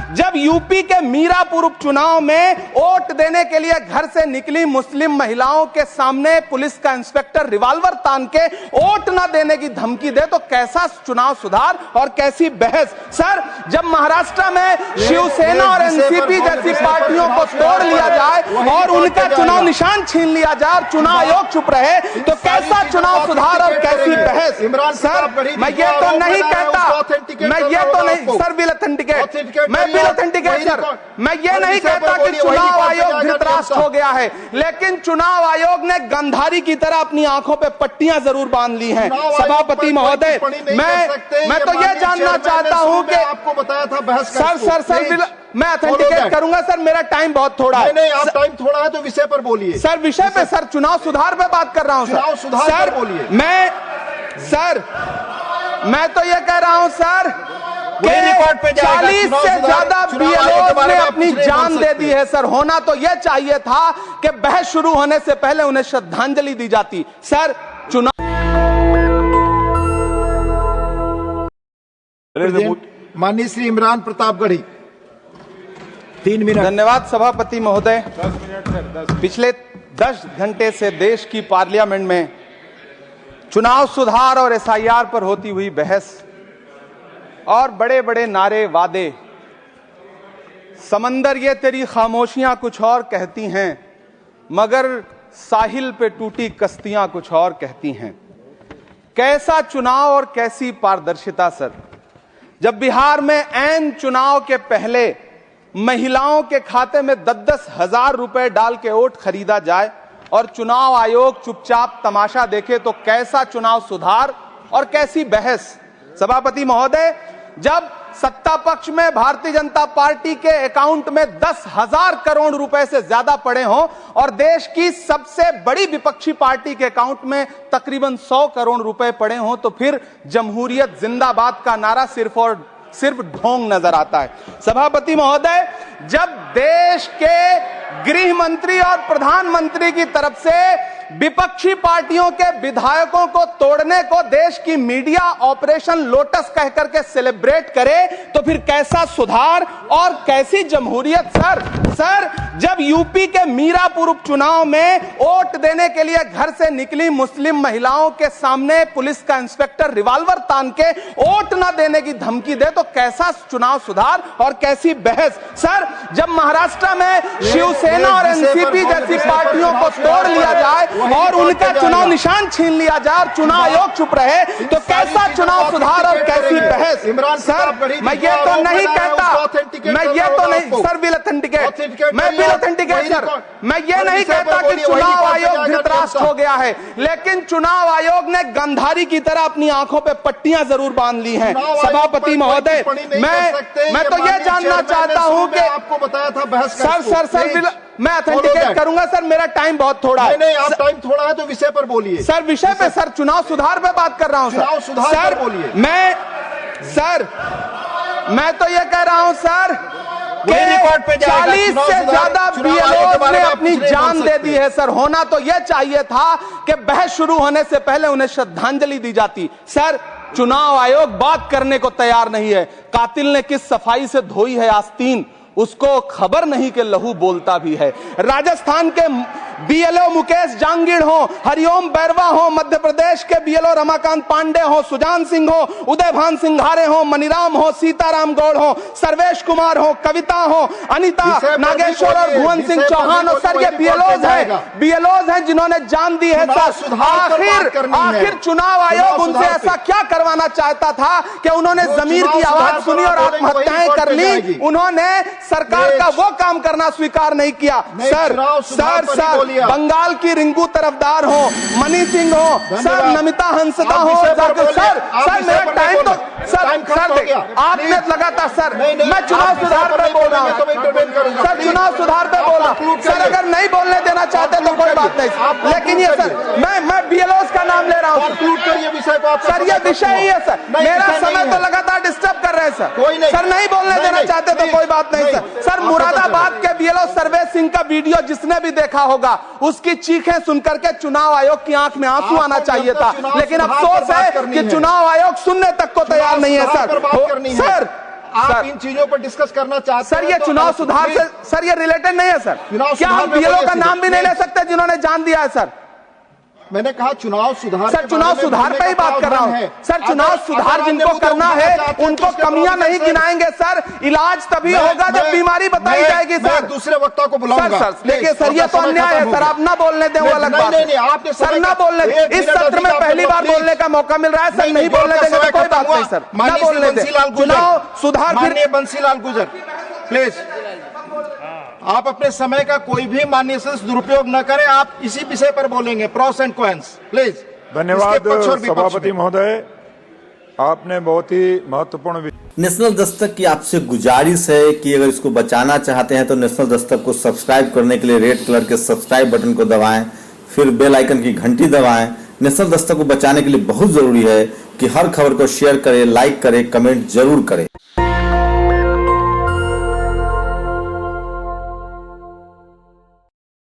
जब यूपी के मीरापुर उपचुनाव में वोट देने के लिए घर से निकली मुस्लिम महिलाओं के सामने पुलिस का इंस्पेक्टर रिवॉल्वर तान के वोट न देने की धमकी दे तो कैसा चुनाव सुधार और कैसी बहस। सर, जब महाराष्ट्र में शिवसेना और एनसीपी जैसी पार्टियों को तोड़ लिया जाए और उनका चुनाव निशान छीन लिया जाए और चुनाव आयोग चुप रहे तो कैसा चुनाव सुधार और कैसी बहस। सर, मैं ये तो नहीं कहता, मैं ये तो नहीं सर, बिल ऑथेंटिकेट, मैं बिल ऑथेंटिकेट सर, मैं ये नहीं कहता कि चुनाव आयोग धृतराष्ट्र हो गया है, लेकिन चुनाव आयोग ने गंधारी की तरह अपनी आंखों पे पट्टियां जरूर बांध ली हैं। सभापति महोदय, मैं तो ये जानना चाहता हूं कि आपको बताया था बहस सर मैं ऑथेंटिकेट करूंगा सर, मेरा टाइम बहुत थोड़ा है। नहीं, आप टाइम थोड़ा है तो विषय पर बोलिए सर, विषय पे सर, चुनाव सुधार पे बात कर रहा हूं सर, सुधार बोलिए। मैं तो ये कह रहा हूं सर, 40 से ज्यादा बीएलओ ने अपनी जान दे दी है सर। होना तो यह चाहिए था कि बहस शुरू होने से पहले उन्हें श्रद्धांजलि दी जाती। सर, चुनाव माननीय श्री इमरान प्रतापगढ़ी 3 मिनट। धन्यवाद सभापति महोदय। पिछले 10 घंटे से देश की पार्लियामेंट में चुनाव सुधार और एसआईआर पर होती हुई बहस और बड़े बड़े नारे वादे, समंदर ये तेरी खामोशियां कुछ और कहती हैं मगर साहिल पे टूटी कश्तियां कुछ और कहती हैं। कैसा चुनाव और कैसी पारदर्शिता सर, जब बिहार में ऐन चुनाव के पहले महिलाओं के खाते में 10-10 हजार रुपए डाल के वोट खरीदा जाए और चुनाव आयोग चुपचाप तमाशा देखे तो कैसा चुनाव सुधार और कैसी बहस। सभापति महोदय, जब सत्ता पक्ष में भारतीय जनता पार्टी के अकाउंट में 10,000 करोड़ रुपए से ज्यादा पड़े हों और देश की सबसे बड़ी विपक्षी पार्टी के अकाउंट में तकरीबन 100 करोड़ रुपए पड़े हों तो फिर जमहूरियत जिंदाबाद का नारा सिर्फ और सिर्फ ढोंग नजर आता है। सभापति महोदय, जब देश के गृह मंत्री और प्रधानमंत्री की तरफ से विपक्षी पार्टियों के विधायकों को तोड़ने को देश की मीडिया ऑपरेशन लोटस कह करके सेलिब्रेट करे तो फिर कैसा सुधार और कैसी जमहूरियत। सर, जब यूपी के मीरापुर उपचुनाव में वोट देने के लिए घर से निकली मुस्लिम महिलाओं के सामने पुलिस का इंस्पेक्टर रिवॉल्वर तान के वोट न देने की धमकी दे तो कैसा चुनाव सुधार और कैसी बहस। सर, जब महाराष्ट्र में शिवसेना और एनसीपी जैसी पार्टियों को तोड़ लिया जाए और उनका चुनाव निशान छीन लिया जाए और चुनाव आयोग चुप रहे तो कैसा चुनाव सुधार और कैसी बहस। सर, मैं ये तो नहीं कहता, मैं ये तो नहीं सर, बिल ऑथेंटिकेट, मैं बिल ऑथेंटिकेट सर, मैं ये नहीं कहता कि चुनाव आयोग धृतराष्ट्र हो गया है, लेकिन चुनाव आयोग ने गंधारी की तरह अपनी आंखों पे पट्टियां जरूर बांध ली हैं। सभापति महोदय, मैं तो ये जानना चाहता हूं कि आपको बताया था बहस सर, मैं ऑथेंटिकेट करूंगा सर, मेरा टाइम बहुत थोड़ा है। नहीं, आप टाइम थोड़ा है तो विषय पर बोलिए सर, विषय पे सर, चुनाव सुधार पे बात कर रहा हूं चुनाव सुधार सर, बोलिए। मैं तो ये कह रहा हूं सर, 40 से ज्यादा बीएलओ ने अपनी जान दे दी है सर। होना तो यह चाहिए था कि बहस शुरू होने से पहले उन्हें श्रद्धांजलि दी जाती। सर, चुनाव आयोग बात करने को तैयार नहीं है। कातिल ने किस सफाई से धोई है आस्तीन, उसको खबर नहीं कि लहू बोलता भी है। राजस्थान के बीएलओ मुकेश जांगीड़ हो, हरिओम बैरवा हो, मध्य प्रदेश के बीएलओ रमाकांत पांडे हो, सुजान सिंह हो, उदयभान सिंघारे हो, मनीराम हो, सीताराम गौड़ हो, सर्वेश कुमार हो, कविता हो, अनिता नागेश्वर और भुवन सिंह चौहान हो। सर, ये बीएलओज हैं जिन्होंने जान दी है सर। आखिर चुनाव आयोग उनसे ऐसा क्या करवाना चाहता था कि उन्होंने जमीर की आवाज सुनी और आत्महत्याएं कर ली। उन्होंने सरकार का वो काम करना स्वीकार नहीं किया। सर, बंगाल की रिंकू तरफदार हो, मनी सिंह हो, सर, नमिता हंसदा हो, सर, मेरा टाइम तो सर आपने लगातार सर, मैं चुनाव सुधार पर बोल रहा हूँ सर, चुनाव सुधार पर बोल रहा हूँ सर। अगर नहीं बोलने देना चाहते तो कोई बात नहीं, लेकिन ये सर, मैं बीएलओस का नाम ले रहा हूँ सर, ये विषय ही है सर। मेरा समय तो लगातार डिस्टर्ब कर रहे हैं सर, नहीं बोलने देना चाहते तो कोई बात नहीं सर। मुरादाबाद के बीएलओ सर्वेश सिंह का वीडियो जिसने भी देखा होगा उसकी चीखें सुनकर के चुनाव आयोग की आंख में आंसू आना चाहिए था, लेकिन अफसोस है कि चुनाव आयोग सुनने तक को तैयार नहीं है सर। आप सर, इन चीजों पर डिस्कस करना चाहते सर हैं ये तो चुनाव आप सुधार से प्लीज, सर ये रिलेटेड नहीं है सर। चुनाव क्या सुधार हम में बीएलओ बोलिए का सीधे, नाम भी नहीं ले प्लीज। सकते जिन्होंने जान दिया है सर? मैंने कहा चुनाव सुधार सर के चुनाव बारे में सुधार बोलने पे ही का बात कर रहा प्रावधान हूं है। सर। चुनाव अगर सुधार अन्य जिनको मुद्दे करना उठाना है चाहते हैं, उनको तो उसके कमियां प्रावधान नहीं से- गिनाएंगे सर। इलाज तभी होगा जब बीमारी बताई जाएगी मैं सर। दूसरे वक्ता को बुलाऊंगा। सर देखिए सर ये तो अन्याय है सर। आप ना बोलने दें वो अलग बात है। नहीं, आपने सर समय ना का- बोलने एक इस मिनट सत्र में अधिकार पहली दो, बार प्लीज। बोलने का मौका मिल रहा है सर। नहीं बोलने देंगे तो कोई बात नहीं सर। ना माननीय बोलने श्री दें। बंसीलाल गुर्जर, चुनाव सुधार फिर माननीय बंसीलाल गुर्जर प्लीज, आप अपने समय का कोई भी माननीय से दुरुपयोग न करें। आप इसी विषय पर बोलेंगे, प्रॉस एंड कॉन्स प्लीज। धन्यवाद सभापति महोदय, आपने बहुत ही महत्वपूर्ण। नेशनल दस्तक की आपसे गुजारिश है कि अगर इसको बचाना चाहते हैं तो नेशनल दस्तक को सब्सक्राइब करने के लिए रेड कलर के सब्सक्राइब बटन को दबाएं, फिर बेल आइकन की घंटी दबाएं। नेशनल दस्तक को बचाने के लिए बहुत जरूरी है कि हर खबर को शेयर करें, लाइक करें, कमेंट जरूर करें।